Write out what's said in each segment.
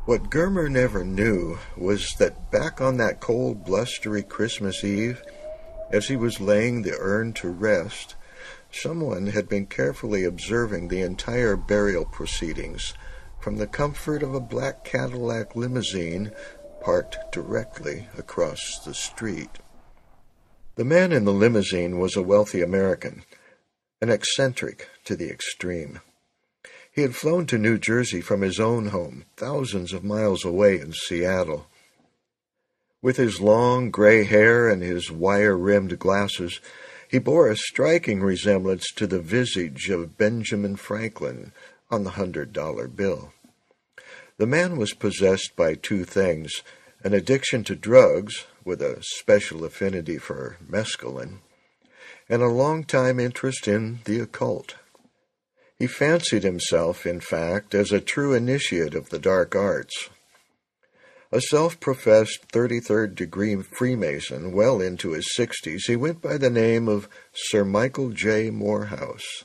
What Germer never knew was that back on that cold, blustery Christmas Eve, as he was laying the urn to rest, someone had been carefully observing the entire burial proceedings from the comfort of a black Cadillac limousine parked directly across the street. The man in the limousine was a wealthy American, an eccentric to the extreme. He had flown to New Jersey from his own home, thousands of miles away in Seattle. With his long gray hair and his wire-rimmed glasses, he bore a striking resemblance to the visage of Benjamin Franklin on the $100 bill. The man was possessed by two things: an addiction to drugs, with a special affinity for mescaline, and a long-time interest in the occult. He fancied himself, in fact, as a true initiate of the dark arts. A self-professed 33rd degree Freemason well into his 60s, he went by the name of Sir Michael J. Morehouse.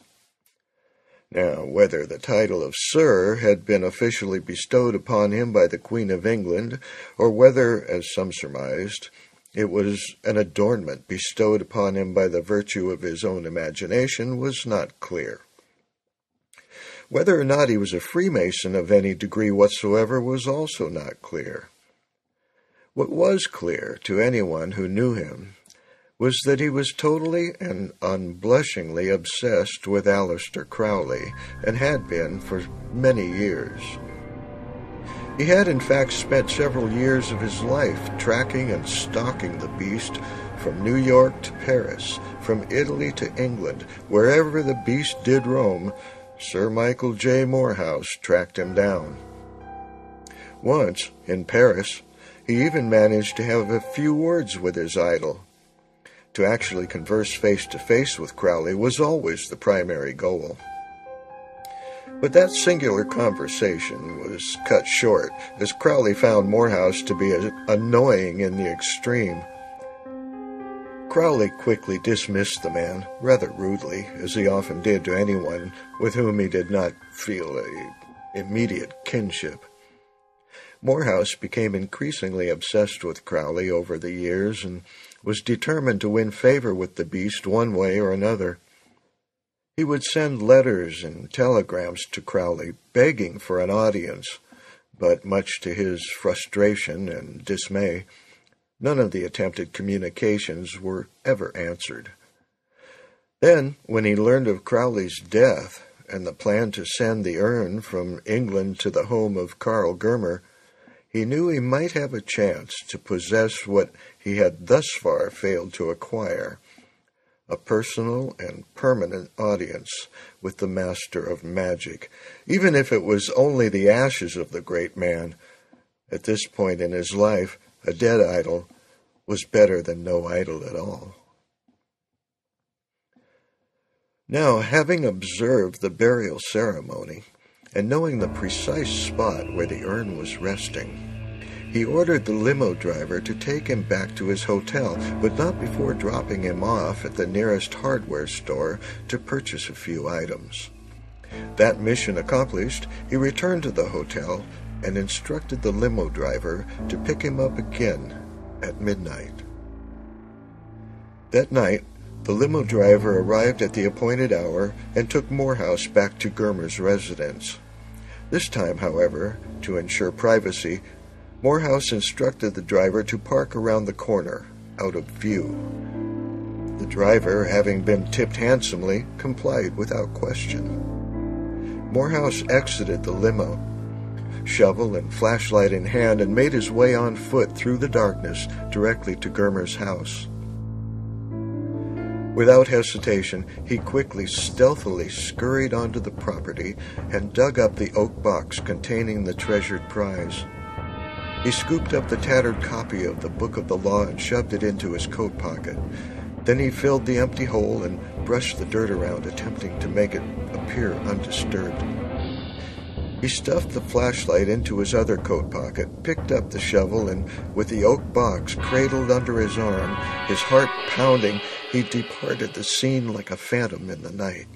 Now, whether the title of Sir had been officially bestowed upon him by the Queen of England, or whether, as some surmised, it was an adornment bestowed upon him by the virtue of his own imagination, was not clear. Whether or not he was a Freemason of any degree whatsoever was also not clear. What was clear to anyone who knew him was that he was totally and unblushingly obsessed with Aleister Crowley, and had been for many years. He had in fact spent several years of his life tracking and stalking the beast from New York to Paris, from Italy to England. Wherever the beast did roam, Sir Michael J. Morehouse tracked him down. Once, in Paris, he even managed to have a few words with his idol. To actually converse face-to-face with Crowley was always the primary goal. But that singular conversation was cut short, as Crowley found Morehouse to be annoying in the extreme. Crowley quickly dismissed the man, rather rudely, as he often did to anyone with whom he did not feel an immediate kinship. Morehouse became increasingly obsessed with Crowley over the years, and was determined to win favor with the beast one way or another. He would send letters and telegrams to Crowley, begging for an audience, but much to his frustration and dismay, none of the attempted communications were ever answered. Then, when he learned of Crowley's death and the plan to send the urn from England to the home of Karl Germer, he knew he might have a chance to possess what he had thus far failed to acquire: a personal and permanent audience with the master of magic, even if it was only the ashes of the great man. At this point in his life, a dead idol was better than no idol at all. Now, having observed the burial ceremony, and knowing the precise spot where the urn was resting, he ordered the limo driver to take him back to his hotel, but not before dropping him off at the nearest hardware store to purchase a few items. That mission accomplished, he returned to the hotel and instructed the limo driver to pick him up again at midnight. That night, the limo driver arrived at the appointed hour and took Morehouse back to Germer's residence. This time, however, to ensure privacy, Morehouse instructed the driver to park around the corner, out of view. The driver, having been tipped handsomely, complied without question. Morehouse exited the limo, shovel and flashlight in hand, and made his way on foot through the darkness directly to Germer's house. Without hesitation, he quickly, stealthily scurried onto the property and dug up the oak box containing the treasured prize. He scooped up the tattered copy of the Book of the Law and shoved it into his coat pocket. Then he filled the empty hole and brushed the dirt around, attempting to make it appear undisturbed. He stuffed the flashlight into his other coat pocket, picked up the shovel, and with the oak box cradled under his arm, his heart pounding, he departed the scene like a phantom in the night.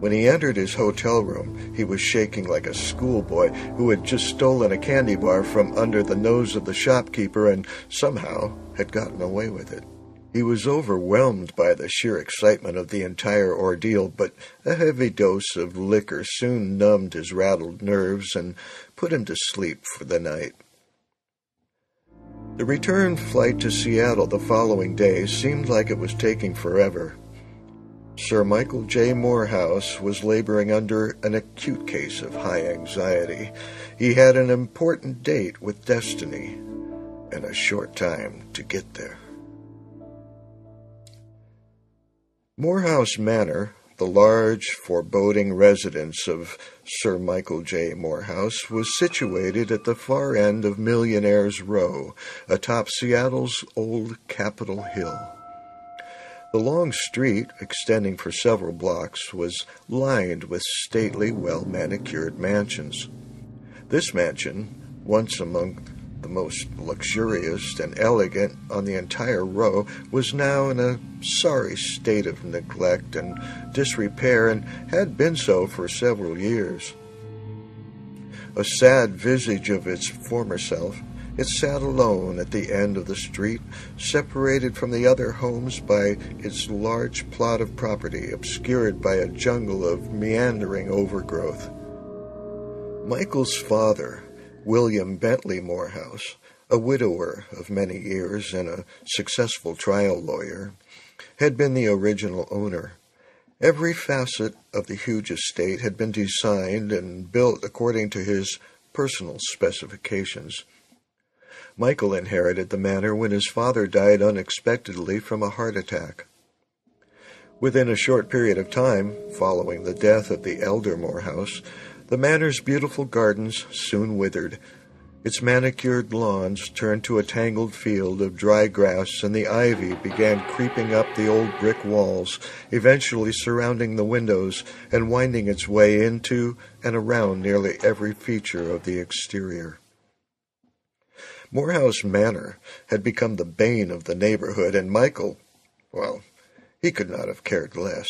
When he entered his hotel room, he was shaking like a schoolboy who had just stolen a candy bar from under the nose of the shopkeeper and somehow had gotten away with it. He was overwhelmed by the sheer excitement of the entire ordeal, but a heavy dose of liquor soon numbed his rattled nerves and put him to sleep for the night. The return flight to Seattle the following day seemed like it was taking forever. Sir Michael J. Morehouse was laboring under an acute case of high anxiety. He had an important date with destiny and a short time to get there. Morehouse Manor, the large, foreboding residence of Sir Michael J. Morehouse, was situated at the far end of Millionaire's Row, atop Seattle's old Capitol Hill. The long street, extending for several blocks, was lined with stately, well-manicured mansions. This mansion, once among the most luxurious and elegant on the entire row, was now in a sorry state of neglect and disrepair, and had been so for several years. A sad visage of its former self, it sat alone at the end of the street, separated from the other homes by its large plot of property, obscured by a jungle of meandering overgrowth. Michael's father, William Bentley Morehouse, a widower of many years and a successful trial lawyer, had been the original owner. Every facet of the huge estate had been designed and built according to his personal specifications. Michael inherited the manor when his father died unexpectedly from a heart attack. Within a short period of time, following the death of the elder Morehouse, the manor's beautiful gardens soon withered. Its manicured lawns turned to a tangled field of dry grass, and the ivy began creeping up the old brick walls, eventually surrounding the windows and winding its way into and around nearly every feature of the exterior. Morehouse Manor had become the bane of the neighborhood, and Michael, well, he could not have cared less.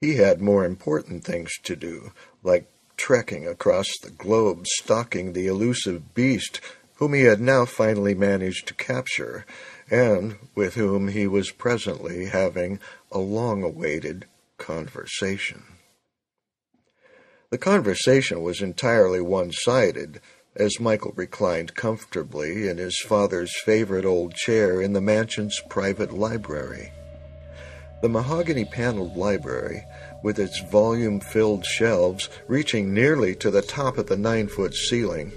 He had more important things to do, like trekking across the globe, stalking the elusive beast whom he had now finally managed to capture, and with whom he was presently having a long-awaited conversation. The conversation was entirely one-sided, as Michael reclined comfortably in his father's favorite old chair in the mansion's private library. The mahogany-paneled library, with its volume-filled shelves reaching nearly to the top of the 9-foot ceiling,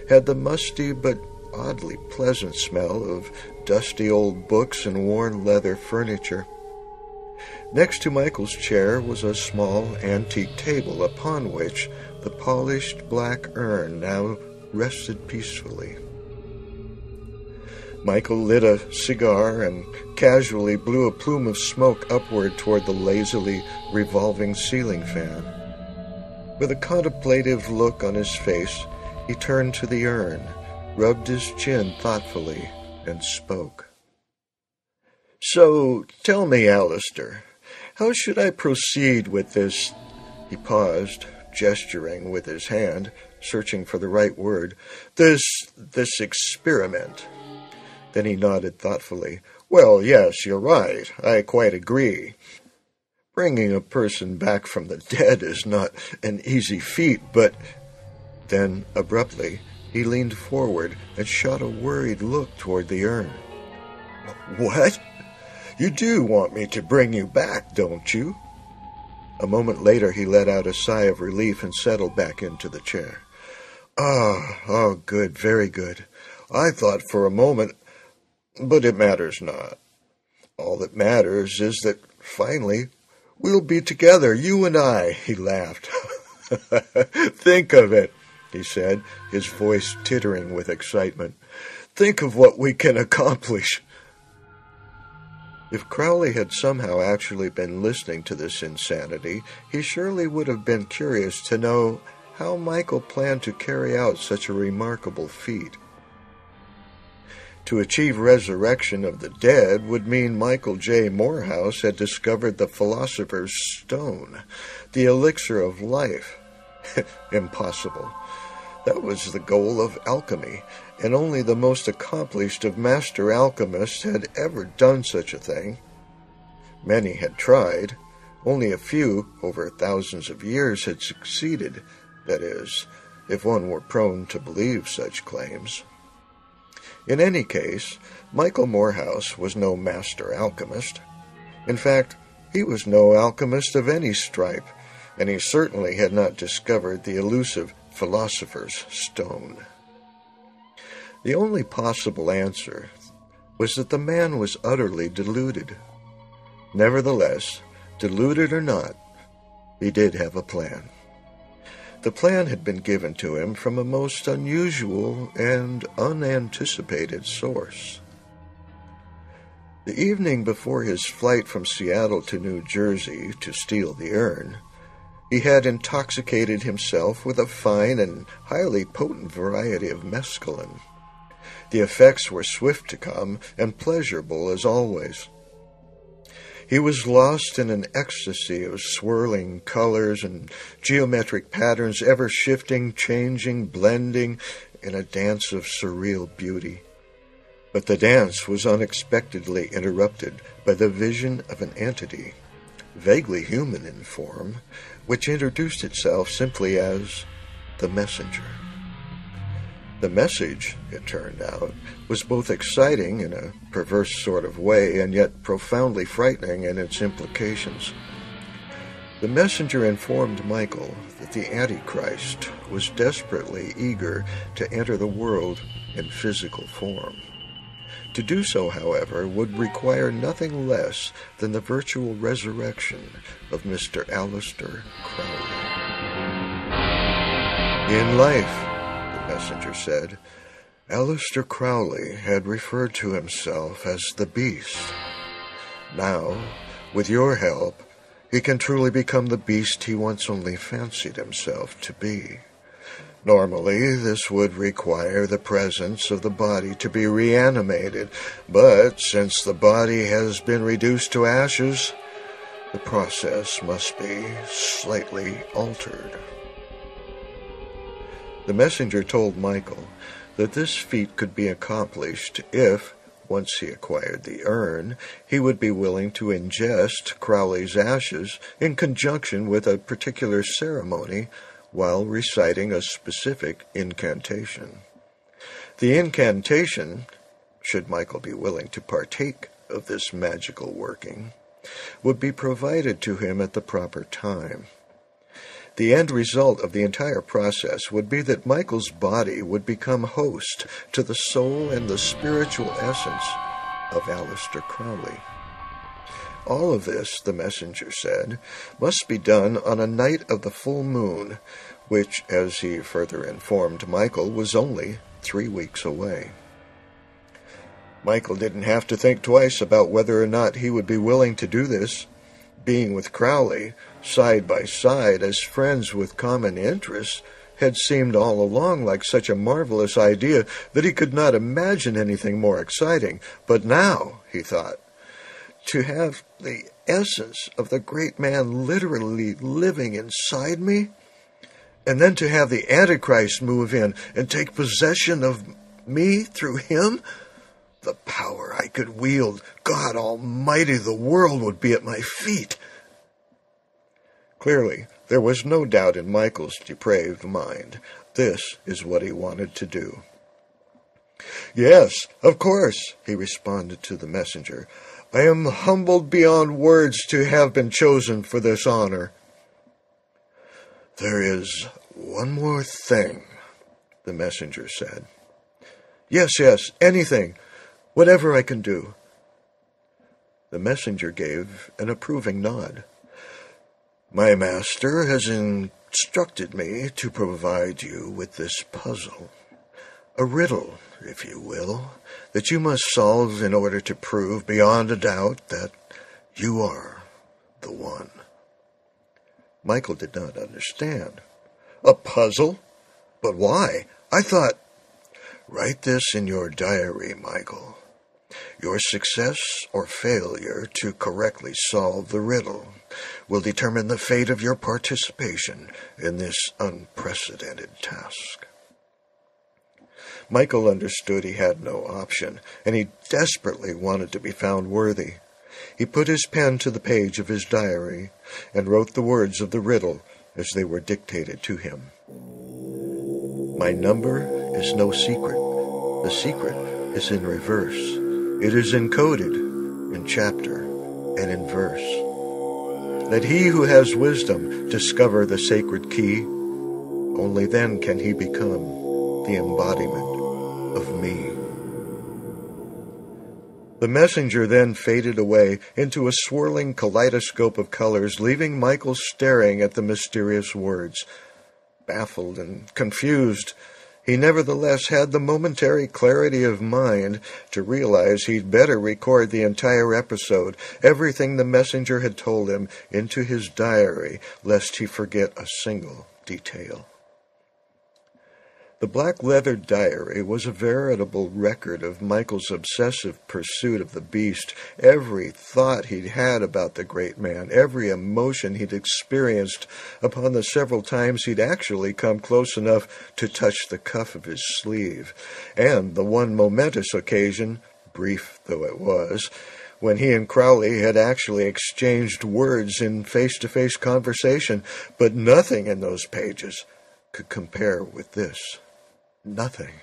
had the musty but oddly pleasant smell of dusty old books and worn leather furniture. Next to Michael's chair was a small antique table upon which the polished black urn now rested peacefully. Michael lit a cigar and casually blew a plume of smoke upward toward the lazily revolving ceiling fan. With a contemplative look on his face, he turned to the urn, rubbed his chin thoughtfully, and spoke. "So, tell me, Aleister, how should I proceed with this—" He paused, gesturing with his hand, searching for the right word. This experiment." Then he nodded thoughtfully. "Well, yes, you're right. I quite agree. Bringing a person back from the dead is not an easy feat, but—" Then, abruptly, he leaned forward and shot a worried look toward the urn. "What? You do want me to bring you back, don't you?" A moment later, he let out a sigh of relief and settled back into the chair. Oh, good, very good. I thought for a moment, but it matters not. All that matters is that, finally, we'll be together, you and I," he laughed. "Think of it," he said, his voice tittering with excitement. "Think of what we can accomplish." If Crowley had somehow actually been listening to this insanity, he surely would have been curious to know how Michael planned to carry out such a remarkable feat. To achieve resurrection of the dead would mean Michael J. Morehouse had discovered the philosopher's stone, the elixir of life. Impossible. That was the goal of alchemy, and only the most accomplished of master alchemists had ever done such a thing. Many had tried. Only a few, over thousands of years, had succeeded, that is, if one were prone to believe such claims. In any case, Michael Morehouse was no master alchemist. In fact, he was no alchemist of any stripe, and he certainly had not discovered the elusive philosopher's stone. The only possible answer was that the man was utterly deluded. Nevertheless, deluded or not, he did have a plan. The plan had been given to him from a most unusual and unanticipated source. The evening before his flight from Seattle to New Jersey to steal the urn, he had intoxicated himself with a fine and highly potent variety of mescaline. The effects were swift to come and pleasurable as always. He was lost in an ecstasy of swirling colors and geometric patterns, ever shifting, changing, blending, in a dance of surreal beauty. But the dance was unexpectedly interrupted by the vision of an entity, vaguely human in form, which introduced itself simply as the messenger. The message, it turned out, was both exciting in a perverse sort of way and yet profoundly frightening in its implications. The messenger informed Michael that the Antichrist was desperately eager to enter the world in physical form. To do so, however, would require nothing less than the virtual resurrection of Mr. Aleister Crowley. In life, the messenger said, Aleister Crowley had referred to himself as the Beast. Now, with your help, he can truly become the beast he once only fancied himself to be. Normally, this would require the presence of the body to be reanimated, but since the body has been reduced to ashes, the process must be slightly altered. The messenger told Michael that this feat could be accomplished if, once he acquired the urn, he would be willing to ingest Crowley's ashes in conjunction with a particular ceremony while reciting a specific incantation. The incantation, should Michael be willing to partake of this magical working, would be provided to him at the proper time. The end result of the entire process would be that Michael's body would become host to the soul and the spiritual essence of Aleister Crowley. All of this, the messenger said, must be done on a night of the full moon, which, as he further informed Michael, was only 3 weeks away. Michael didn't have to think twice about whether or not he would be willing to do this. Being with Crowley, side by side as friends with common interests, had seemed all along like such a marvelous idea that he could not imagine anything more exciting. But now, he thought, to have the essence of the great man literally living inside me, and then to have the Antichrist move in and take possession of me through him, the power I could wield, God Almighty, the world would be at my feet. Clearly, there was no doubt in Michael's depraved mind. This is what he wanted to do. Yes, of course, he responded to the messenger. I am humbled beyond words to have been chosen for this honor. There is one more thing, the messenger said. Yes, anything, whatever I can do. The messenger gave an approving nod. My master has instructed me to provide you with this puzzle, a riddle, if you will, that you must solve in order to prove beyond a doubt that you are the one. Michael did not understand. A puzzle? But why? I thought... Write this in your diary, Michael. Your success or failure to correctly solve the riddle will determine the fate of your participation in this unprecedented task. Michael understood he had no option, and he desperately wanted to be found worthy. He put his pen to the page of his diary and wrote the words of the riddle as they were dictated to him. My number is no secret. The secret is in reverse. It is encoded in chapter and in verse. Let he who has wisdom discover the sacred key. Only then can he become the embodiment of me. The messenger then faded away into a swirling kaleidoscope of colors, leaving Michael staring at the mysterious words. Baffled and confused, he nevertheless had the momentary clarity of mind to realize he'd better record the entire episode, everything the messenger had told him, into his diary, lest he forget a single detail. The black leather diary was a veritable record of Michael's obsessive pursuit of the beast, every thought he'd had about the great man, every emotion he'd experienced upon the several times he'd actually come close enough to touch the cuff of his sleeve, and the one momentous occasion, brief though it was, when he and Crowley had actually exchanged words in face-to-face conversation, but nothing in those pages could compare with this. Nothing.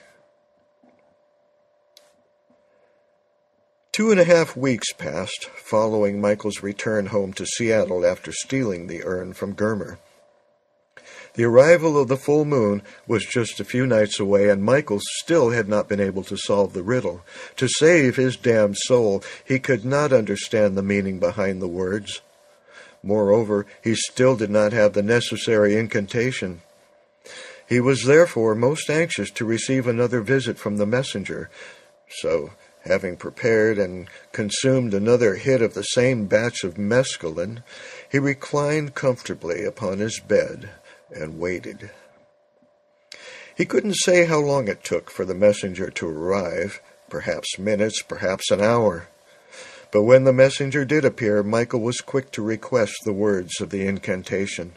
2.5 weeks passed following Michael's return home to Seattle after stealing the urn from Germer. The arrival of the full moon was just a few nights away, and Michael still had not been able to solve the riddle. To save his damned soul, he could not understand the meaning behind the words. Moreover, he still did not have the necessary incantation. He was therefore most anxious to receive another visit from the messenger, so, having prepared and consumed another hit of the same batch of mescaline, he reclined comfortably upon his bed and waited. He couldn't say how long it took for the messenger to arrive, perhaps minutes, perhaps an hour. But when the messenger did appear, Michael was quick to request the words of the incantation.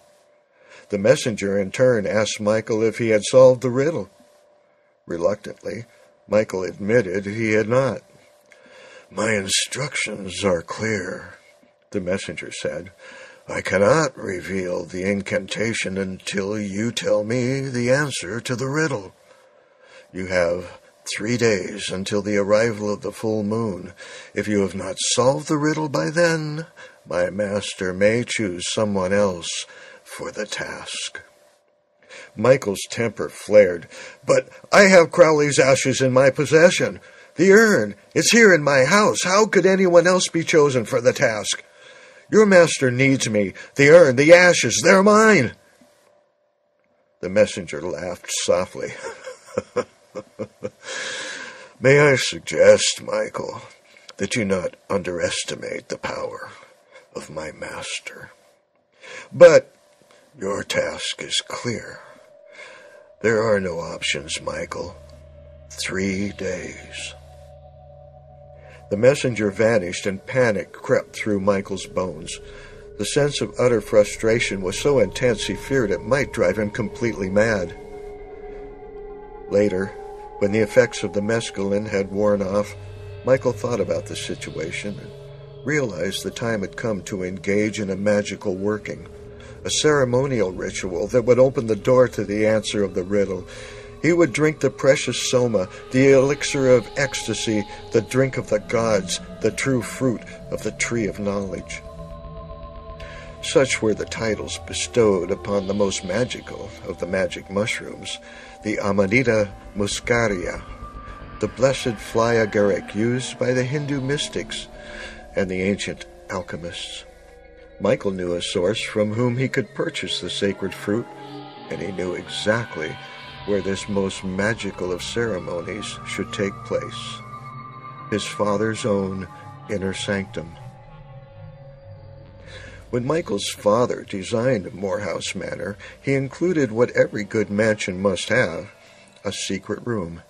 The messenger, in turn, asked Michael if he had solved the riddle. Reluctantly, Michael admitted he had not. My instructions are clear, the messenger said. I cannot reveal the incantation until you tell me the answer to the riddle. You have 3 days until the arrival of the full moon. If you have not solved the riddle by then, my master may choose someone else for the task. Michael's temper flared. But I have Crowley's ashes in my possession. The urn, it's here in my house. How could anyone else be chosen for the task? Your master needs me. The urn, the ashes, they're mine. The messenger laughed softly. May I suggest, Michael, that you not underestimate the power of my master. But your task is clear. There are no options, Michael. 3 days. The messenger vanished, and panic crept through Michael's bones. The sense of utter frustration was so intense he feared it might drive him completely mad. Later, when the effects of the mescaline had worn off, Michael thought about the situation and realized the time had come to engage in a magical working, a ceremonial ritual that would open the door to the answer of the riddle. He would drink the precious soma, the elixir of ecstasy, the drink of the gods, the true fruit of the tree of knowledge. Such were the titles bestowed upon the most magical of the magic mushrooms, the Amanita muscaria, the blessed fly agaric used by the Hindu mystics and the ancient alchemists. Michael knew a source from whom he could purchase the sacred fruit, and he knew exactly where this most magical of ceremonies should take place, his father's own inner sanctum. When Michael's father designed Morehouse Manor, he included what every good mansion must have, a secret room.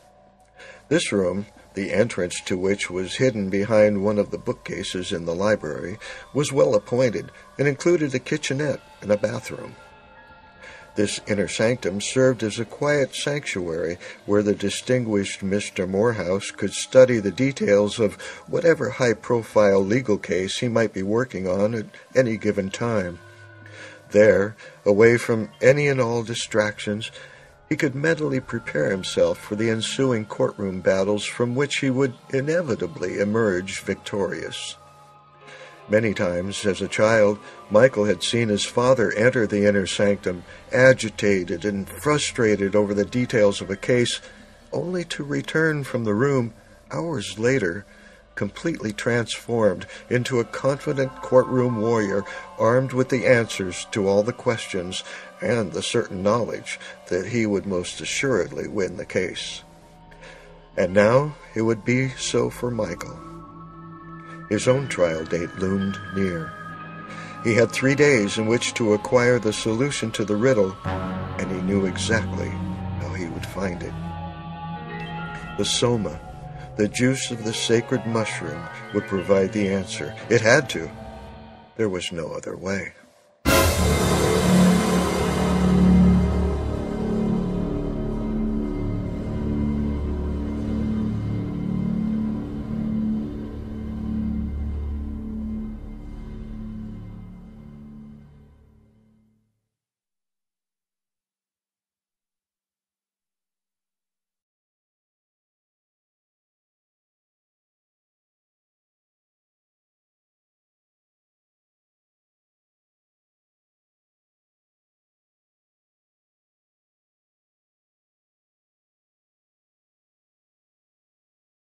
This room, the entrance to which was hidden behind one of the bookcases in the library, was well appointed and included a kitchenette and a bathroom. This inner sanctum served as a quiet sanctuary where the distinguished Mr. Morehouse could study the details of whatever high-profile legal case he might be working on at any given time. There, away from any and all distractions, he could mentally prepare himself for the ensuing courtroom battles from which he would inevitably emerge victorious. Many times, as a child, Michael had seen his father enter the inner sanctum, agitated and frustrated over the details of a case, only to return from the room hours later, completely transformed into a confident courtroom warrior armed with the answers to all the questions and the certain knowledge that he would most assuredly win the case. And now it would be so for Michael. His own trial date loomed near. He had 3 days in which to acquire the solution to the riddle, and he knew exactly how he would find it. The soma, the juice of the sacred mushroom, would provide the answer. It had to. There was no other way.